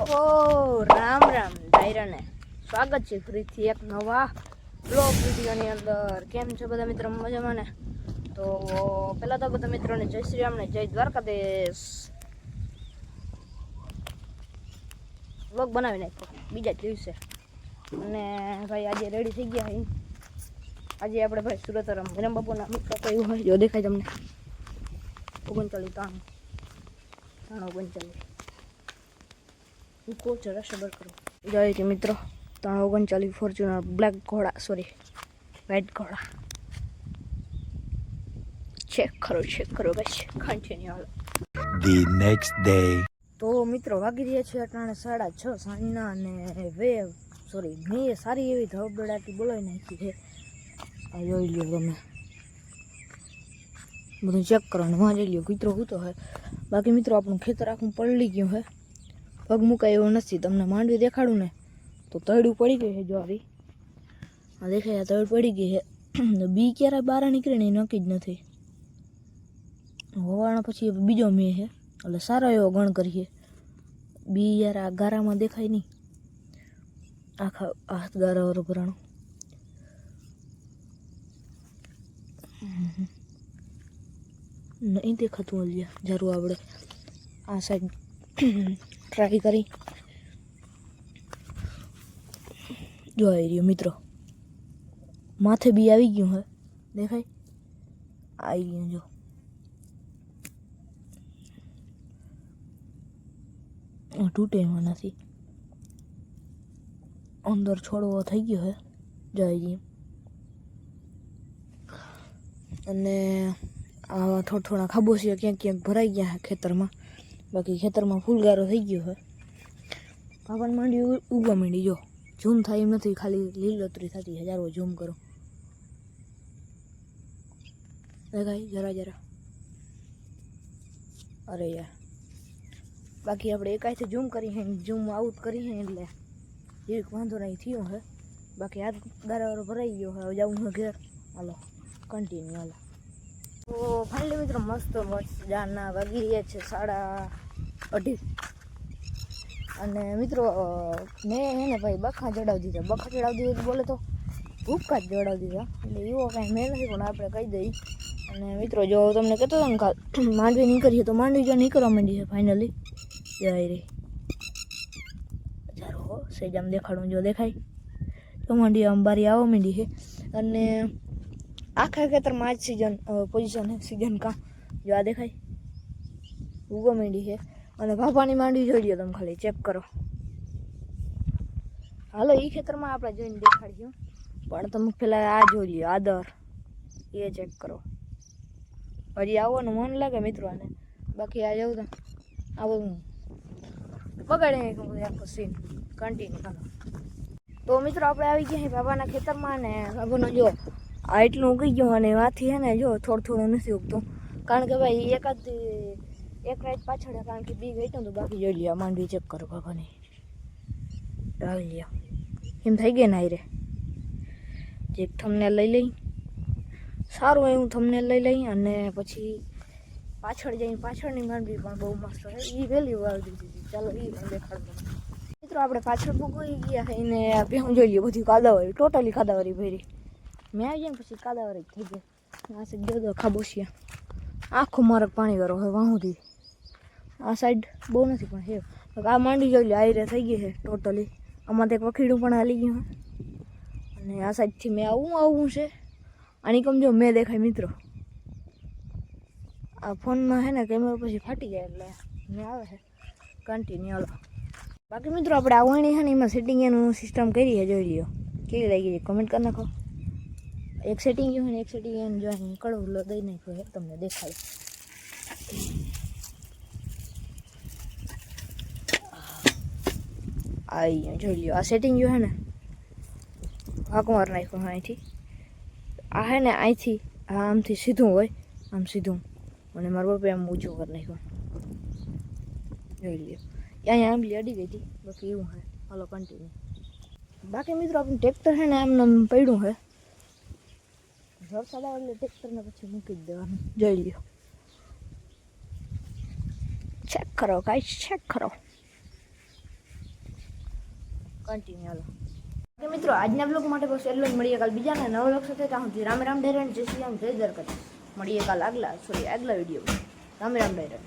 તો રામ રામ ડાયરાને સ્વાગત છે ફરીથી એક નવા બ્લોગ વિડીયોની અંદર. કેમ છો બધા મિત્રો? મજામાં ને? તો પહેલાં તો બધા મિત્રોને જય શ્રી રામ ને જય દ્વારકાધીશ. બ્લોગ બનાવી નાખ્યો બીજા જ દિવસે અને ભાઈ આજે રેડી થઈ ગયા. આજે આપણે ભાઈ સુરત વિરમ બાપુના મિત્ર કયું હોય જો દેખાય તમને 39 39 હું જરા સબર કરો જાય કે મિત્રો 39 ફોર્ચ્યુનર બ્લેક ઘોડા સોરી વ્હાઇટ ઘોડા ચેક કરો બસ કન્ટિન્યુ હાલો. The next day. તો મિત્રો વાગી રહ્યા છે અટાણે 6:30 સાંજના અને મેં સારી એવી ધબધડાટી બોલાવી નાખી છે. આ જોઈ લ્યો તમે બધું ચેક કરવાનું વાં જોઈ લ્યો કૂતરો હૂતો હે. બાકી મિત્રો આપણું ખેતર આખું પલળી ગયું હે, પગ મુકાય એવું નથી. તમને માંડવી દેખાડું ને તો તળું પડી ગયું છે. જો આવી આ દેખાય તળ પડી ગઈ છે. બી ક્યારે બહાર નીકળે ને એ નક્કી જ નથી. હોવાના પછી બીજો મેં છે એટલે સારો એવો ગણ કરીએ. બી યાર આ ગારામાં દેખાય નહીં, આખા હાથ ગારાવાળું ભરાણું. નહીં દેખાતું ઓલિયા જરૂર આપણે આ સાઈડ ટ્રાય કરી જોઈ રહ્યો મિત્રો. માથે બી આવી ગયું હે, દેખાય આવી ગયું. જો તૂટે એમાં નથી, અંદર છોડવો થઈ ગયો હે જઈ. અને આવા થોડા ખાબોચિયા ક્યાંક ભરાઈ ગયા હે ખેતરમાં. બાકી ખેતરમાં ફૂલગારો થઈ ગયો હે. પાપણ માંડી ઉગવા માંડી. જો ઝૂમ થાય એમ નથી, ખાલી લીલોતરી થતી છે. હજારો ઝૂમ કરો દેખાય જરા. અરે યાર બાકી આપણે એકાઈથી ઝૂમ કરી હે, ઝૂમ આઉટ કરી હે એટલે એક વાંધો નહીં થયો હે. બાકી હાથ ગારાવાળો ભરાઈ ગયો હવે જવું હું ઘેર. હાલો કન્ટિન્યુ હાલો. તો ફાઇનલી મિત્રો મસ્ત જાના વાગી રહ્યા છે 2:30 અને મિત્રો મેં એને ભાઈ બખા ચડાવી દીધા બોલે તો ભૂક્કા જ ચડાવી દીધા. એટલે એવો કાંઈ મેં નથી પણ આપણે કહી દઈએ. અને મિત્રો જો તમને કહેતો હતો ને માંડવી નીકળીએ તો માંડવી જો નીકળવા માંડી છે ફાઇનલી. જાય રે ચાલો સેજામ દેખાડું. જો દેખાય તો માંડી આમ બારી આવવા માંડી છે. અને આખા ખેતરમાં આ જ સિઝન પોઝિશન છે. સિઝન કાં જો આ દેખાય ઉગવા માંડી છે. અને ભાભાની માંડવી જોઈ લો તમે, ખાલી ચેક કરો. હાલો એ ખેતરમાં આપણે જોઈને દેખાડ્યું પણ તમે પેલા આ જોઈ લો આદર એ ચેક કરો. હજી આવવાનું મન લાગે મિત્રો આને. બાકી આ જવું તો આવું બગાડી બધું આખો સીન કન્ટિન્યુ કરો. તો મિત્રો આપણે આવી ગયા છીએ બાબાના ખેતરમાં અને બાબાનો જો આ એટલું ઉગી ગયું અને વાથી હે ને જો થોડું નથી ઉગતું. કારણ કે ભાઈ એક રાત પાછળ કારણ કે બી ગઈ તો બાકી જોઈ લ્યો માંડવી ચેક કરો બાબાની. આવી લ્યો એમ થઈ ગઈ ને આઈ રે જે થંબનેલ લઈ સારું એવું થંબનેલ લઈ અને પછી પાછળ જઈને પાછળની માંડવી પણ બહુ મસ્ત છે. એ વહેલી વાવી દીધી. ચાલો એ પણ દેખાડતો મિત્રો. આપણે પાછળ ભૂગી ગયા છે એને ભેહું જોઈ લઈએ બધી કાદાવાળી ટોટલી કાદાવાળી ભરી. મેં આવી જાય પછી કાદાવાળી થઈ ગઈ. આ સાઈડ જો ખાબોચિયા આખું મારક પાણી વાળો હવે વાહુથી. આ સાઈડ બહુ નથી પણ હે. આ માંડી જોઈ લે આયરે થઈ ગઈ છે ટોટલી. આમાં તો એક વખીડું પણ હાલી ગયું છે. અને આ સાઈડથી મેં આવવું છે. આની કમ જો મેં દેખાય મિત્રો. આ ફોનમાં છે ને કેમેરા પછી ફાટી જાય એટલે મેં આવે છે કન્ટિન્યુ હાલો. બાકી મિત્રો આપણે આવવાની છે ને એમાં સેટિંગ એનું સિસ્ટમ કરી છે જોઈ લ્યો કેવી લાગી છે કમેન્ટ કરી નાખો. એક સેટિંગ ગયું ને એક સેટિંગ એને જોઈને કડવું દઈ નાખ્યો છે તમને દેખાડે. આવી જોઈ લ્યો આ સેટિંગ ગયું છે ને હાક માર નાખ્યો અહીંથી. આ હે ને અહીંથી આમથી સીધું હોય આમ સીધું અને મારા બાપે આમ ઊંચું કરી નાખ્યું જોઈ લ્યો. અહીંયા આંબલી અડી ગઈ હતી બાકી એવું હે. હાલો કન્ટિન્યુ. બાકી મિત્રો આપણું ટ્રેક્ટર છે ને આમ પડ્યું છે. વરસાદ આવે એટલે ટ્રેક્ટરને પછી મૂકી જ દેવાનું. જોઈ લ્યો ચેક કરો ગાઈસ ચેક કરો. કન્ટિન્યુ હાલો. ઓકે મિત્રો, આજના બ્લોગ માટે બસ એટલું જ. મળીએ કાલ બીજાના નવા બ્લોગ સાથે. ત્યાં સુધી રામ રામ ડેરન, જય શ્રી રામ, જય દ્વારકા. મળીએ કાલ આગલા વિડીયો. રામ રામ ડેરન.